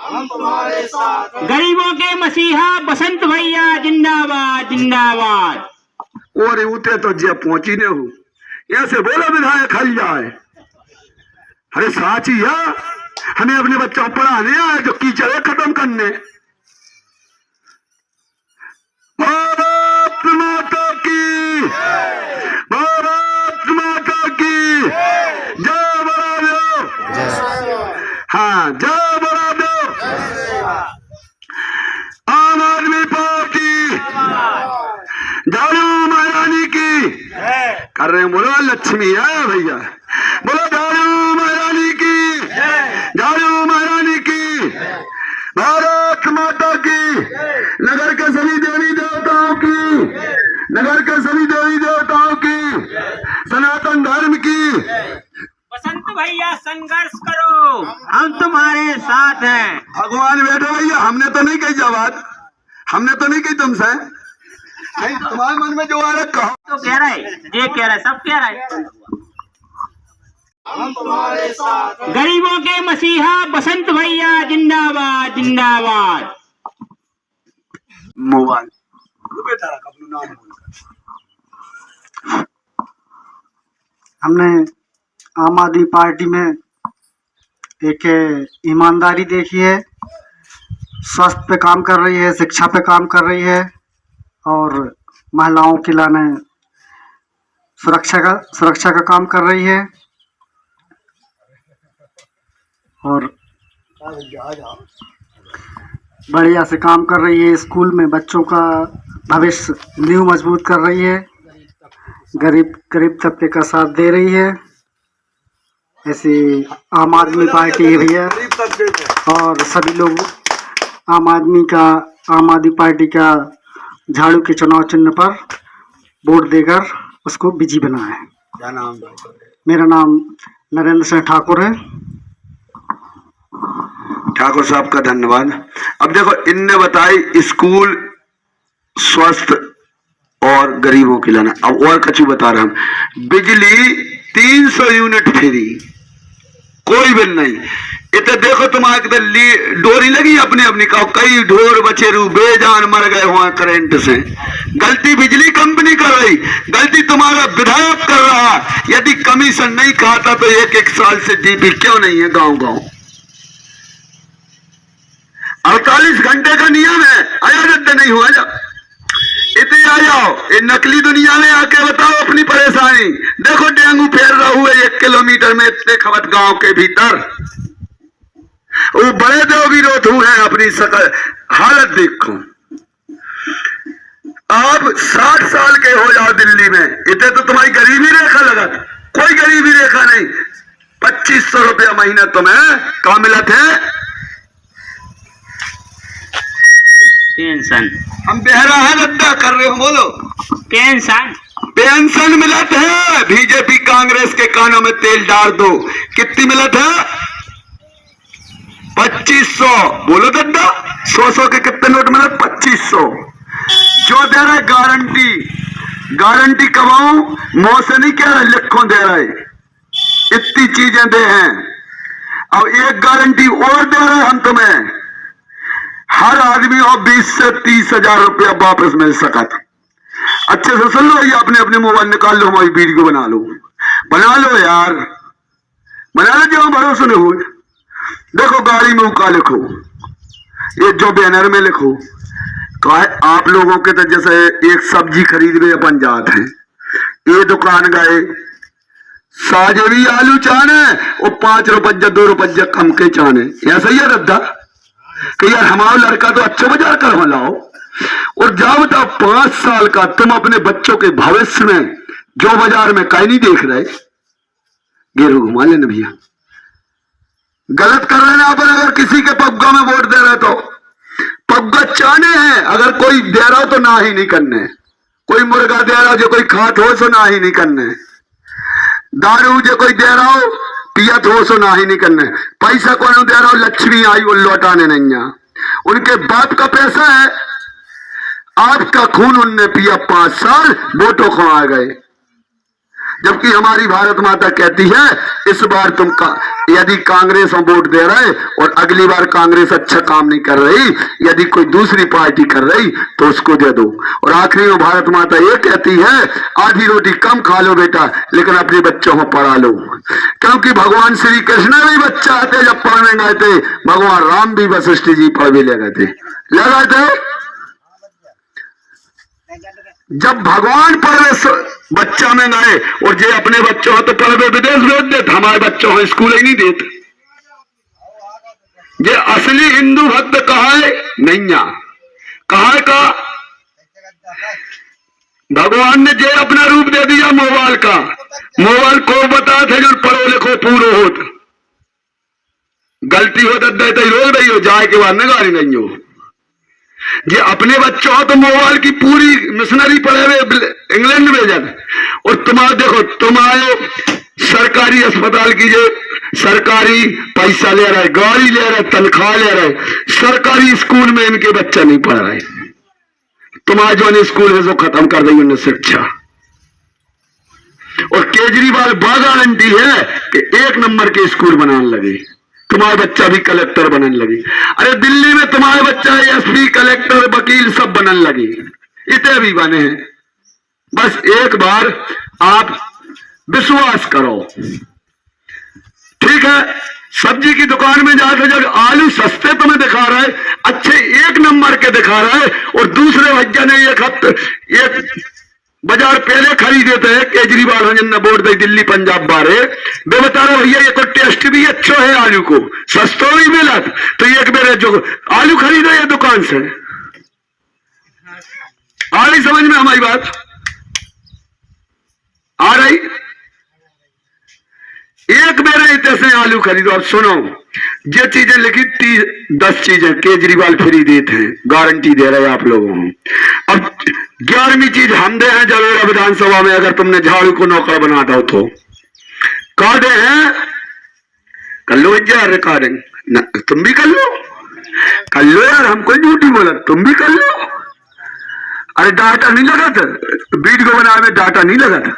हम तुम्हारे साथ हैं। गरीबों के मसीहा बसंत भैया जिंदाबाद जिंदाबाद। और उते तो जे पहुंची ने हो ऐसे बोला विधायक हल जाए। अरे साची है, हमें अपने बच्चों को पढ़ाने आए जो कीचड़े खत्म करने। भारत माता की, भारत माता की जय बरादेव। हाँ जय बरादेव। आम आदमी पार्टी झाड़ू महारानी की कर रहे हैं। बोलो लक्ष्मी है भैया, बोलो झाड़ू महारानी की, झाड़ू महारानी की, भारत माता की, नगर के सभी देवी देवताओं की, नगर के सभी देवी देवताओं की, सनातन धर्म की। बसंत भैया संघर्ष करो, हम तुम्हारे साथ हैं। भगवान बैठो भैया, हमने तो नहीं कही जवाब, हमने तो नहीं कही तुमसे। नहीं तुम्हारे मन में जो आ रहा है कहो। तो कह रहा है, ये कह रहा है, सब कह रहा है। हम तुम्हारे साथ हैं। गरीबों के मसीहा बसंत भैया जिंदाबाद जिंदाबाद। मोबाइल हमने आम आदमी पार्टी में एक ईमानदारी देखी है, स्वास्थ्य पे काम कर रही है, शिक्षा पे काम कर रही है और महिलाओं के लाने सुरक्षा का काम कर रही है और बढ़िया से काम कर रही है। स्कूल में बच्चों का भविष्य नींव मजबूत कर रही है, गरीब तबके का साथ दे रही है। ऐसे आम आदमी पार्टी है भैया, और सभी लोग आम आदमी पार्टी का झाड़ू के चुनाव चिन्ह पर वोट देकर उसको विजयी बनाए। क्या नाम? मेरा नाम नरेंद्र सिंह ठाकुर है। ठाकुर साहब का धन्यवाद। अब देखो इनने बताई स्कूल, स्वास्थ्य और गरीबों के लाना। अब और कछु बता रहा हूं, बिजली 300 यूनिट फ्री, कोई बिल नहीं। इतने देखो तुम्हारे डोरी लगी अपनी अपनी का, कई ढोर बचेरू बेजान मर गए हुआ करंट से। गलती बिजली कंपनी कर रही, गलती तुम्हारा विधायक कर रहा। यदि कमीशन नहीं खाता तो एक साल से डीपी क्यों नहीं है गांव गांव? 48 घंटे का नियम है, आया रद्द नहीं हुआ। जब इतने आ जाओ ये नकली दुनिया में आके बताओ अपनी परेशानी। देखो डेंगू फैल रहा हुआ 1 किलोमीटर में इतने खबत गांव के भीतर। वो बड़े देव विरोध हुए हैं, अपनी सकल हालत देखो। आप 60 साल के हो जाओ दिल्ली में, इतने तो तुम्हारी गरीबी रेखा लगा, कोई गरीबी रेखा नहीं। 2500 रुपया महीना तुम्हें कहाँ मिला थे? पेंशन। हम बेहरा है रद्दा कर रहे हो, बोलो। पेंशन मिलत है, बीजेपी कांग्रेस के कानों में तेल डाल दो। कितनी मिलत है? 2500। बोलो दद्दा, 100 के कितने नोट मिले? 2500। जो दे रहा है गारंटी कमाओ मौसे नहीं कह रहे, लिखों दे रहे। इतनी चीजें दे हैं। अब एक गारंटी और दे रहे हम तुम्हें, हर आदमी और 20 से 30 हजार रुपया वापस मिल सका था। अच्छे से सुन लो, ये अपने अपने मोबाइल निकाल लो, हमारी वीडियो बना लो यार, बना लो जो भरोसे नहीं हुए। देखो गाड़ी में उका लिखो, ये जो बैनर में लिखो कहा है आप लोगों के तो जैसे एक सब्जी खरीद रहे अपन जात हैं, ये दुकान गए साजरी आलू चाने और 5 रुपया 2 रुपया कम के चाने, ऐसा ही है रद्दा कि यार हमारा लड़का तो अच्छा बाजार कर लाओ। और जाओ बताओ 5 साल का तुम अपने बच्चों के भविष्य में जो बाजार में कहीं नहीं देख रहे, गेरू घुमा लेना भैया। गलत कर रहे हैं पर अगर किसी के पग्गा में वोट दे रहे तो पग्गा चाने हैं, अगर कोई दे रहा हो तो ना ही नहीं करने, कोई मुर्गा दे रहा हो जो कोई खात हो सो ना ही नहीं करने, दारू जो कोई दे रहा हो पिया तो सो ना ही नहीं करने, पैसा कौन दे रहा हो लक्ष्मी आई वो लौटाने नहीं, उनके बाप का पैसा है, आपका खून उनने पिया 5 साल वोटों को आ गए। जबकि हमारी भारत माता कहती है इस बार तुम यदि कांग्रेस हम वोट दे रहे और अगली बार कांग्रेस अच्छा काम नहीं कर रही, यदि कोई दूसरी पार्टी कर रही तो उसको दे दो। और आखिरी में भारत माता ये कहती है आधी रोटी कम खा लो बेटा, लेकिन अपने बच्चों को पढ़ा लो। क्योंकि भगवान श्री कृष्ण भी बच्चा थे जब पढ़ने गए थे, भगवान राम भी वशिष्ठ जी पढ़ भी ले गए थे। जब भगवान पढ़े बच्चा में गए और जे अपने बच्चों तो पढ़े विदेश भेज देते, हमारे बच्चों को स्कूल ही नहीं देते। जे असली हिंदू भक्त कहा है नैया, कहा है का भगवान ने जे अपना रूप दे दिया मोबाइल का, मोबाइल को बता थे जो पढ़ो लिखो पूरो होत, गलती हो तो रोक रही हो जाए के बाद नगारी नहीं हो। जे अपने बच्चों तो मोबाइल की पूरी मिशनरी पढ़े हुए इंग्लैंड में जब, और तुम्हारे देखो तुम्हारे सरकारी अस्पताल की जो सरकारी पैसा ले रहा है, गाड़ी ले रहा है, तनख्वाह ले रहा है, सरकारी स्कूल में इनके बच्चा नहीं पढ़ रहे। तुम्हारे जो स्कूल है जो खत्म कर दी उन्हें शिक्षा। और केजरीवाल गारंटी है कि 1 नंबर के स्कूल बनाने लगे, तुम्हारा बच्चा भी कलेक्टर बनने लगी। अरे दिल्ली में तुम्हारे बच्चा एसपी कलेक्टर वकील सब बनने लगी, इतने भी बने हैं। बस एक बार आप विश्वास करो, ठीक है। सब्जी की दुकान में जाकर जब आलू सस्ते तुम्हें दिखा रहा है, अच्छे 1 नंबर के दिखा रहा है, और दूसरे भैया ने एक बाजार पहले खरीदे थे केजरीवाल जिन्हें वोट दी दिल्ली पंजाब बारे, वे बता रहे भैया ये को टेस्ट भी अच्छा है, आलू को सस्ता भी मिला, तो एक मेरे जो आलू खरीदे ये दुकान से। आ रही समझ में हमारी बात? आ रही? एक मेरे इतने से आलू खरीदो। अब सुनो, ये चीजें लिखी 10 चीजें केजरीवाल फ्री देते हैं, गारंटी दे रहे हैं आप लोगों को। अब 11वीं चीज हम दे हैं जरूर विधानसभा में, अगर तुमने झाड़ू को नौकर बना दो तो कह दे हैं कर लो यार रिकॉर्डिंग, तुम भी कर लो यार, हमको झूठी बोला, तुम भी कर लो। अरे डाटा नहीं लगा था वीडियो बनाने में, डाटा नहीं लगा था,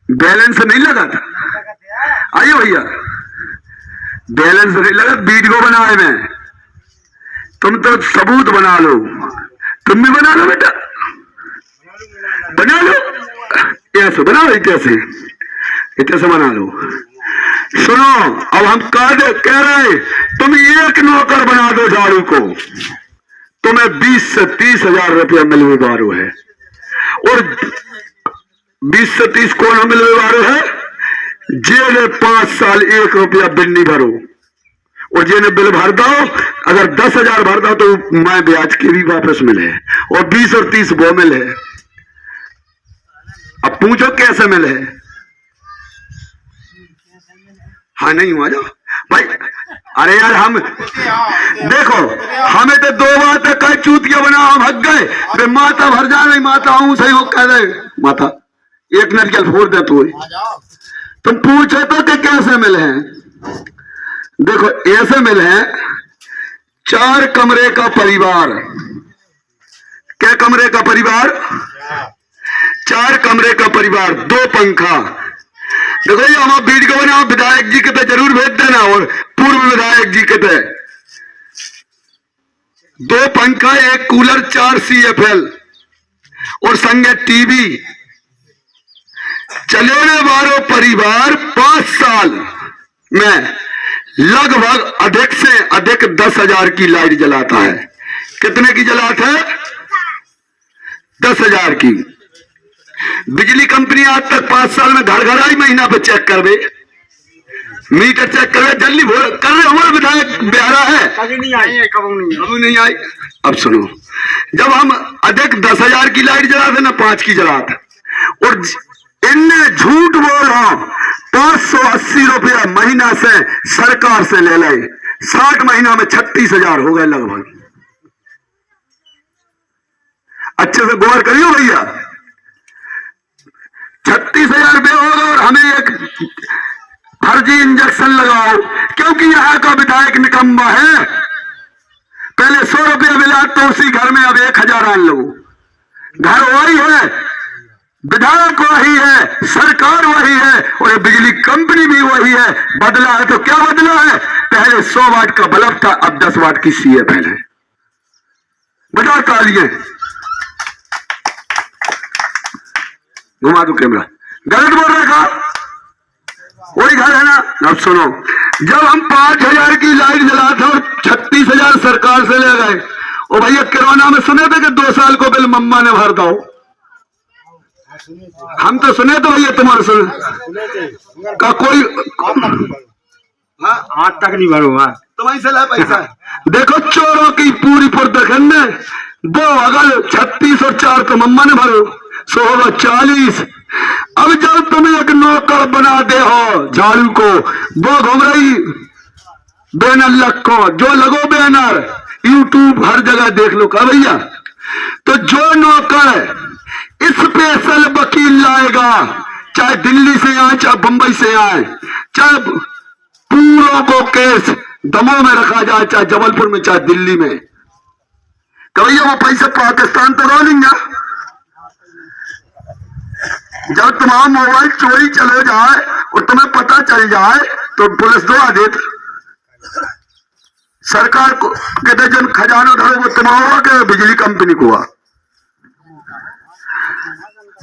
बैलेंस नहीं लगा था। आइए भैया, बैलेंस नहीं लगा वीडियो बनाए में, तुम तो सबूत बना लो, तुम भी बना लो बेटा, बना लो, ऐसे बनाओ, इतने से बना लो। सुनो, अब हम कह रहे तुम 1 नौकर बना दो झाड़ू को, तुम्हें 20 से 30 हजार रुपया मिलने वालों है। और 20 से 30 कौन मिलने वालों है? जेल 5 साल 1 रुपया बिल नहीं भरो, और जेने बिल भर दो, अगर 10 हजार भर दो तो मैं ब्याज के भी वापस मिले, और 20 और 30 वो मिले। अब पूछो कैसे मिले? हाँ नहीं हुआ जाओ भाई। अरे यार हम देखो, हमें तो 2 बार कई चूतिया बना, हम हक गए, माता भर जा रही, माता हूं सही हो, कह रहे माता 1 नरियल फोड़ दे तो तुम पूछे तो कि कैसे मिले हैं? देखो ऐसे मिले हैं, 4 कमरे का परिवार। क्या कमरे का परिवार? 4 कमरे का परिवार, 2 पंखा। देखो ये हम वीडियो बना, विधायक जी के पे जरूर भेज देना, और पूर्व विधायक जी के पे 2 पंखा, 1 कूलर, 4 CFL और संगे टीवी। चलेने वालों परिवार 5 साल में लगभग अधिक से अधिक 10 हजार की लाइट जलाता है। कितने की जलाता है? 10 हजार की। बिजली कंपनी आज तक 5 साल में घर घर आई, महीना पे चेक कर दे, मीटर चेक कर दे, जल्दी कर रहे। हमारा विधायक बिहारा है, कभी नहीं आई, कभी नहीं आई। अब सुनो, जब हम अधिक 10 हजार की लाइट जलाते ना 5 की जलाते, और इनने झूठ बोल रहा 580 रुपया महीना से सरकार से ले ले, 60 महीना में 36 हजार हो गए लगभग। अच्छे से गौर करियो भैया, 36 हजार रुपये होगा। और हमें एक फर्जी इंजेक्शन लगाओ, क्योंकि यहाँ का विधायक निकम्मा है। पहले 100 रुपया मिला तो उसी घर में अब 1000 आन लो, घर वही है, विधायक वही है, सरकार वही है और ये बिजली कंपनी भी वही है। बदला है तो क्या बदला है? पहले 100 वाट का बल्ब था, अब 10 वाट की सी है। पहले बजा तालिए, घुमा दो कैमरा। गलत बोल रहे का? वही घर है ना? अब सुनो, जब हम 5,000 की लाइट जलाते और 36,000 सरकार से ले गए, और भैया कोरोना में सुने थे कि 2 साल को बिल मम्मा ने भर दो। हम तो सुने तो भैया तुम्हारे सुन का कोई आज तक नहीं भरूंगा तुम्हारी से ला पैसा। देखो चोरों की पूरी प्रदर्शन में 2 अगल 36 और 4 तो मम्मा ने भरो, 100 होगा 40। अब जब तुम एक नौकर बना दे हो झाड़ू को, वो घूम रही बैनर लखो, जो लगो बैनर यूट्यूब हर जगह देख लो का भैया। तो जो नौकर स्पेशल वकील लाएगा, चाहे दिल्ली से आए चाहे बंबई से आए, चाहे पूरों को केस दमों में रखा जाए, चाहे जबलपुर में चाहे दिल्ली में, तो भैया वो पैसे पाकिस्तान तो रो लेंगे। जब तुम्हारा मोबाइल चोरी चले जाए और तुम्हें पता चल जाए तो पुलिस दुआ देती, सरकार को कहते जन खजाना धरो वो तुम्हारा के बिजली कंपनी को हुआ।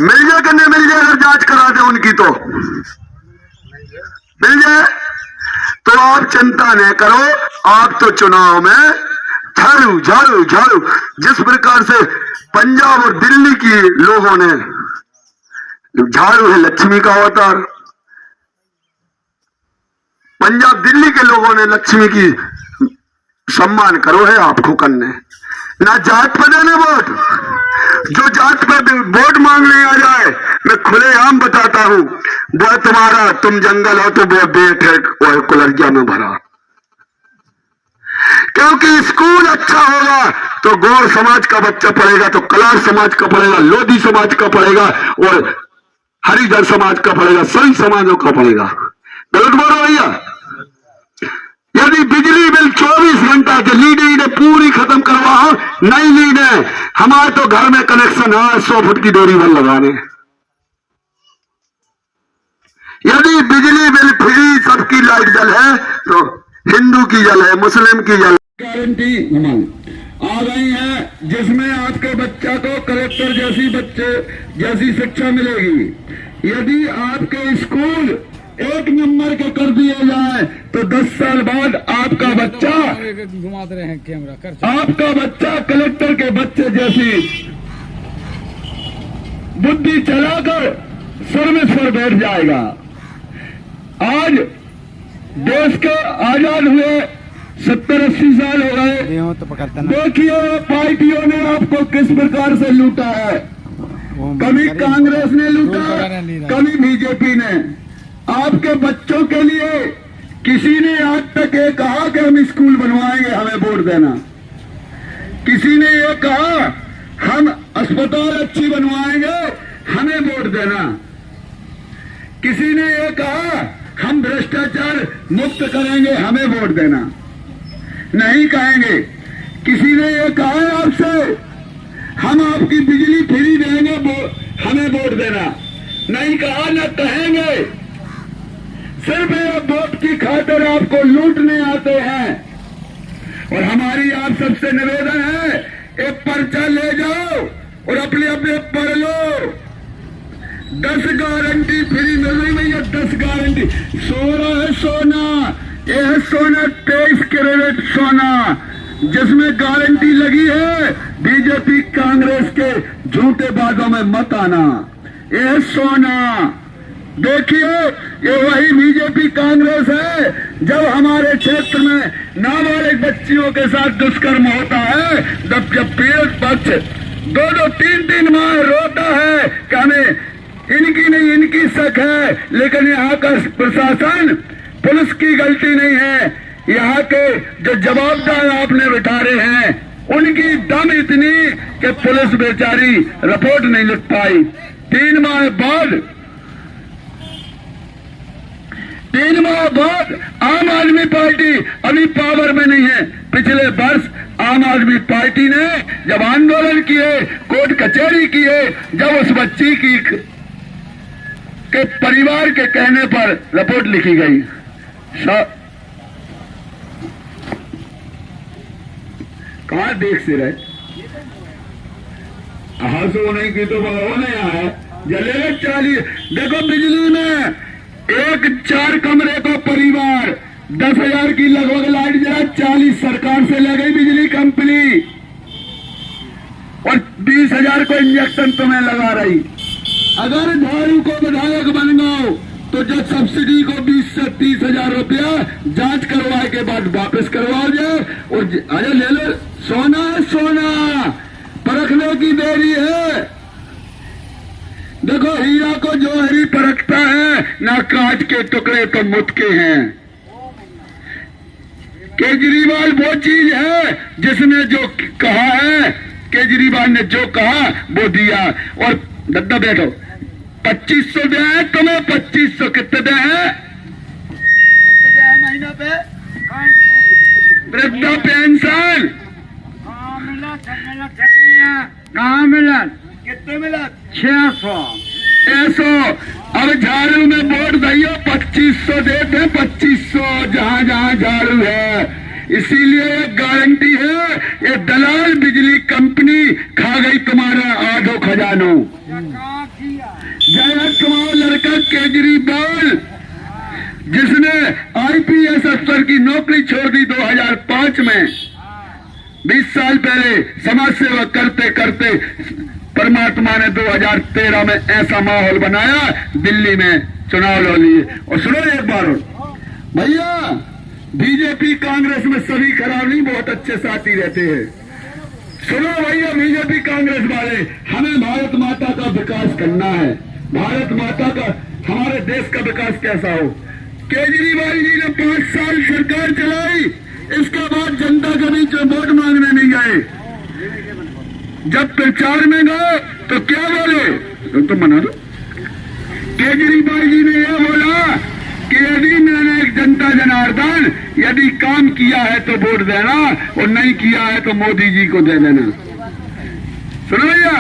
मिल जाए कि नहीं मिल जाए? अगर जांच करा दे उनकी तो मिल जाए। तो आप चिंता नहीं करो, आप तो चुनाव में झाड़ू झाड़ू झाड़ू, जिस प्रकार से पंजाब और दिल्ली की लोगों ने, झाड़ू है लक्ष्मी का अवतार, पंजाब दिल्ली के लोगों ने लक्ष्मी की सम्मान करो है आपको करने, ना जात पे देने वोट। जो जात पे वोट मांगने आ जाए, मैं खुलेआम बताता हूं, वो तुम्हारा, तुम जंगल हो तो वो बेट है वो कुलरिया में भरा। क्योंकि स्कूल अच्छा होगा तो गौर समाज का बच्चा पढ़ेगा, तो कलार समाज का पढ़ेगा, लोधी समाज का पढ़ेगा और हरिजन समाज का पढ़ेगा, सभी समाजों का पढ़ेगा। गलत बोलो भैया। यदि बिजली बिल 24 घंटा के लीडिंग ने पूरी खत्म करवाओ, नहीं लीड है, हमारे तो घर में कनेक्शन है 100 फुट की दूरी पर लगाने। यदि बिजली बिल फ्री सबकी लाइट जल है तो हिंदू की जल है, मुस्लिम की जल। गारंटी आ गई है जिसमें आपके बच्चा को कलेक्टर जैसी शिक्षा मिलेगी। यदि आपके स्कूल 1 नंबर के कर दिए जाए तो 10 साल बाद आपका बच्चा घुमाते रहे कैमरा कर, आपका बच्चा कलेक्टर के बच्चे जैसी बुद्धि चलाकर सर में सर बैठ जाएगा। आज देश के आजाद हुए 70-80 साल हो गए, तो पकड़ता ना। देखिए पार्टियों ने आपको किस प्रकार से लूटा है। कभी कांग्रेस ने लूटा, कभी बीजेपी ने। आपके बच्चों के लिए किसी ने आज तक ये कहा कि हम स्कूल बनवाएंगे, हमें वोट देना। किसी ने ये कहा हम अस्पताल अच्छी बनवाएंगे, हमें वोट देना। किसी ने ये कहा हम भ्रष्टाचार मुक्त करेंगे, हमें वोट देना। नहीं कहेंगे। किसी ने ये कहा है आपसे हम आपकी बिजली फ्री देंगे, हमें वोट देना। नहीं कहा, न कहेंगे। सिर्फ ये वोट की खातिर आपको लूटने आते हैं। और हमारी आप सबसे निवेदन है, एक पर्चा ले जाओ और अपने अपने पढ़ लो। 10 गारंटी फ्री मिल रही भैया, 10 गारंटी। 16 है सोना, यह है सोना 23 कैरेट सोना, जिसमें गारंटी लगी है बीजेपी कांग्रेस के झूठे वादों में मत आना। यह सोना देखिए, ये वही बीजेपी कांग्रेस है जब हमारे क्षेत्र में नाबालिग बच्चियों के साथ दुष्कर्म होता है, जब पीड़ित पक्ष 2-3 माह रोता है कि हमें इनकी नहीं इनकी शक है, लेकिन यहाँ का प्रशासन, पुलिस की गलती नहीं है। यहाँ के जो जवाबदार आपने बिठारे हैं उनकी दम इतनी कि पुलिस बेचारी रिपोर्ट नहीं लिख पाई। 3 माह बाद आम आदमी पार्टी अभी पावर में नहीं है। पिछले वर्ष आम आदमी पार्टी ने जब आंदोलन किए, कोर्ट कचहरी किए, जब उस बच्ची की के परिवार के कहने पर रिपोर्ट लिखी गई। कहाँ देख से रहे हंसो नहीं की तो नहीं आया जलेगा 40। देखो बिजली में एक 4 कमरे का परिवार 10,000 की लगभग लाइट जला 40 सरकार से ले गई बिजली कंपनी और 20,000 को इंजेक्शन तुम्हें लगा रही। अगर झाड़ू को विधायक बन गए तो जो सब्सिडी को 20 से 30,000 रुपया जांच करवाए के बाद वापस करवाओ जाए और अरे ले लो। सोना है सोना, परखने की देरी है। देखो हीरा को जौहरी परखता है ना कांच के टुकड़े तो मुटके हैं। केजरीवाल वो चीज है जिसने जो कहा है, केजरीवाल ने जो कहा वो दिया। और दद्दा बैठो 2500 दे हैं तुम्हें, 2500 कितने दे हैं महीना पे वृद्धा पेंशन कहाँ मिला, कितने मिला 600। अब झाड़ू में वोट दियो 2500 देते हैं, 2500 जहाँ जहाँ झाड़ू है। इसीलिए एक गारंटी है, ये दलाल बिजली कंपनी खा गई तुम्हारा आधो खजानो। जयराज कुमार लड़का केजरीवाल जिसने IPS अफसर की नौकरी छोड़ दी 2005 में, 20 साल पहले समाज सेवा करते करते परमात्मा ने 2013 में ऐसा माहौल बनाया, दिल्ली में चुनाव लड़ लिए। और सुनो एक बार भैया, बीजेपी कांग्रेस में सभी खराब नहीं, बहुत अच्छे साथी रहते हैं। सुनो भैया बीजेपी कांग्रेस वाले, हमें भारत माता का विकास करना है। भारत माता का, हमारे देश का विकास कैसा हो। केजरीवाल जी ने 5 साल सरकार चलाई, इसके बाद जनता के बीच वोट मांगने नहीं गए। जब प्रचार में गए तो क्या बोले, तो मना दो। केजरीवाल जी ने यह बोला कि यदि मैंने एक जनता जनार्दन यदि काम किया है तो वोट देना और नहीं किया है तो मोदी जी को दे देना। सुनो भैया,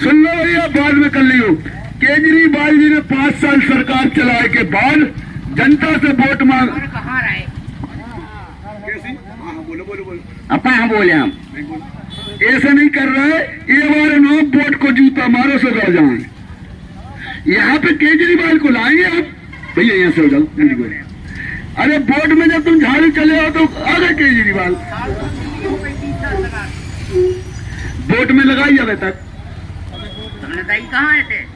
सुन लो भैया, बाद में कर लियो। केजरीवाल जी ने 5 साल सरकार चलाए के बाद जनता से वोट मांग, हाँ बोले हम ऐसे नहीं कर रहे। ये बार नो वोट को जूता मारो से रह जाए। यहाँ पे केजरीवाल को लाएंगे आप, भैया यहाँ से हो जाओ। अरे वोट में जब तुम झाड़ू चले हो तो आ गए केजरीवाल, वोट में लगाई अभी तक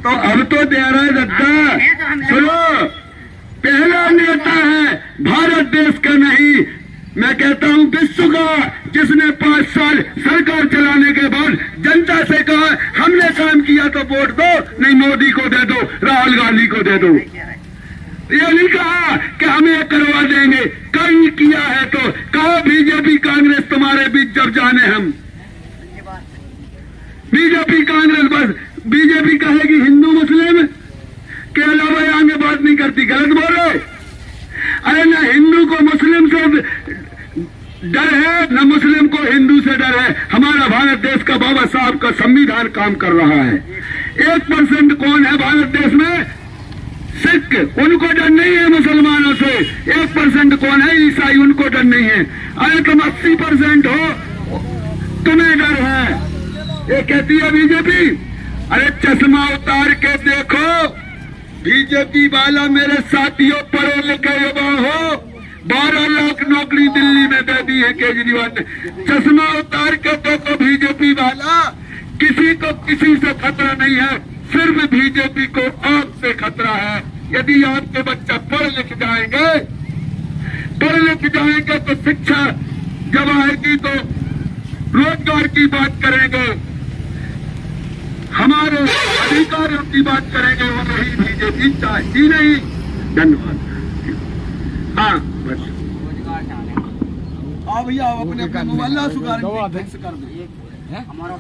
तो अब तो दे रहा है दद्दा। सुनो, पहला नेता है भारत देश का नहीं, मैं कहता हूं विश्व का, जिसने 5 साल सरकार चलाने के बाद जनता से कहा हमने काम किया तो वोट दो, नहीं मोदी को दे दो, राहुल गांधी को दे दो। ये नहीं कहा कि हमें करवा देंगे, कहीं किया है तो कहा बीजेपी कांग्रेस तुम्हारे बीच जब जाने हम। बीजेपी कांग्रेस बस बीजेपी कहेगी हिंदू मुस्लिम के अलावा आगे बात नहीं करती, गलत बोले। अरे ना हिंदू को मुस्लिम से डर है, न मुस्लिम को हिंदू से डर है। हमारा भारत देश का बाबा साहब का संविधान काम कर रहा है। 1% कौन है भारत देश में? सिख, उनको डर नहीं है मुसलमानों से। 1% कौन है? ईसाई, उनको डर नहीं है। अरे तुम 80% हो, तुम्हें डर है। ये कहती है बीजेपी। अरे चश्मा उतार के देखो, बीजेपी वाला मेरे साथियों पढ़े लिखे युवा हो, 12 लाख नौकरी दिल्ली में दे दी है केजरीवाल ने। चश्मा उतार के देखो बीजेपी वाला, किसी को किसी से खतरा नहीं है, सिर्फ बीजेपी को आप से खतरा है। यदि आपके बच्चा पढ़ लिख जाएंगे तो शिक्षा जब आएगी तो रोजगार की बात करेंगे, हमारे अधिकारों की बात करेंगे, वो नहीं बीजेपी चाहती नहीं। धन्यवाद। हाँ बस हाँ भैया, अपने अपने मोबाइल सुधार कर दो। हमारा